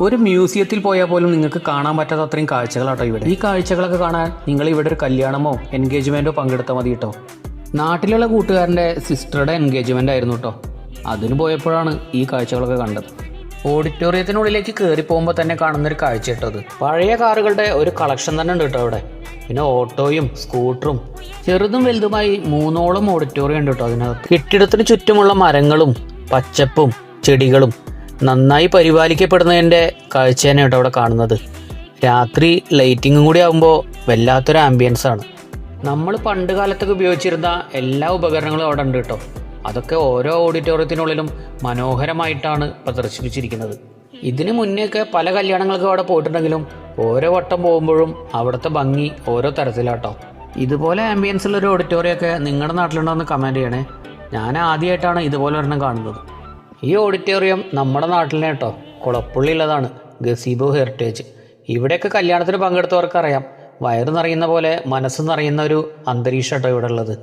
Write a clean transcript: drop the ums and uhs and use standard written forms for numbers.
ഒരു മ്യൂസിയത്തിൽ പോയാൽ പോലും നിങ്ങൾക്ക് കാണാൻ പറ്റാത്ത അത്രയും കാഴ്ചകളാട്ടോ ഇവിടെ. ഈ കാഴ്ചകളൊക്കെ കാണാൻ നിങ്ങൾ ഇവിടെ ഒരു കല്യാണമോ എൻഗേജ്മെൻറ്റോ പങ്കെടുത്താൽ മതി കേട്ടോ. നാട്ടിലുള്ള കൂട്ടുകാരൻ്റെ സിസ്റ്ററുടെ എൻഗേജ്മെൻ്റ് ആയിരുന്നു കേട്ടോ. അതിന് പോയപ്പോഴാണ് ഈ കാഴ്ചകളൊക്കെ കണ്ടത്. ഓഡിറ്റോറിയത്തിനുള്ളിലേക്ക് കയറി പോകുമ്പോൾ തന്നെ കാണുന്നൊരു കാഴ്ച കേട്ടത്. പഴയ കാറുകളുടെ ഒരു കളക്ഷൻ തന്നെ ഉണ്ട് കേട്ടോ അവിടെ. പിന്നെ ഓട്ടോയും സ്കൂട്ടറും ചെറുതും വലുതുമായി 3ഓളം ഓഡിറ്റോറിയം ഉണ്ട് കേട്ടോ അതിനകത്ത്. കെട്ടിടത്തിന് ചുറ്റുമുള്ള മരങ്ങളും പച്ചപ്പും ചെടികളും നന്നായി പരിപാലിക്കപ്പെടുന്നതിൻ്റെ കാഴ്ച തന്നെ കേട്ടോ അവിടെ കാണുന്നത്. രാത്രി ലൈറ്റിങ്ങും കൂടി ആകുമ്പോൾ വല്ലാത്തൊരു ആംബിയൻസ് ആണ്. നമ്മൾ പണ്ട് കാലത്തൊക്കെ ഉപയോഗിച്ചിരുന്ന എല്ലാ ഉപകരണങ്ങളും അവിടെ ഉണ്ട് കേട്ടോ. അതൊക്കെ ഓരോ ഓഡിറ്റോറിയത്തിനുള്ളിലും മനോഹരമായിട്ടാണ് പ്രദർശിപ്പിച്ചിരിക്കുന്നത്. ഇതിന് മുന്നേയൊക്കെ പല കല്യാണങ്ങൾക്ക് അവിടെ പോയിട്ടുണ്ടെങ്കിലും ഓരോ വട്ടം പോകുമ്പോഴും അവിടുത്തെ ഭംഗി ഓരോ തരത്തിലാട്ടോ. ഇതുപോലെ ആംബിയൻസ് ഉള്ളൊരു ഓഡിറ്റോറിയമൊക്കെ നിങ്ങളുടെ നാട്ടിലുണ്ടോ എന്ന് കമൻറ്റ് ചെയ്യണേ. ഞാൻ ആദ്യമായിട്ടാണ് ഇതുപോലെ ഒരെണ്ണം കാണുന്നത്. ഈ ഓഡിറ്റോറിയം നമ്മുടെ നാട്ടിലെ കേട്ടോ, കുളപ്പുള്ളിയുള്ളതാണ്, ഗസീബോ ഹെറിറ്റേജ്. ഇവിടെയൊക്കെ കല്യാണത്തിന് പങ്കെടുത്തവർക്കറിയാം, വയറ് നിറയുന്ന പോലെ മനസ്സ് നിറയുന്ന ഒരു അന്തരീക്ഷം കേട്ടോ ഇവിടെ ഉള്ളത്.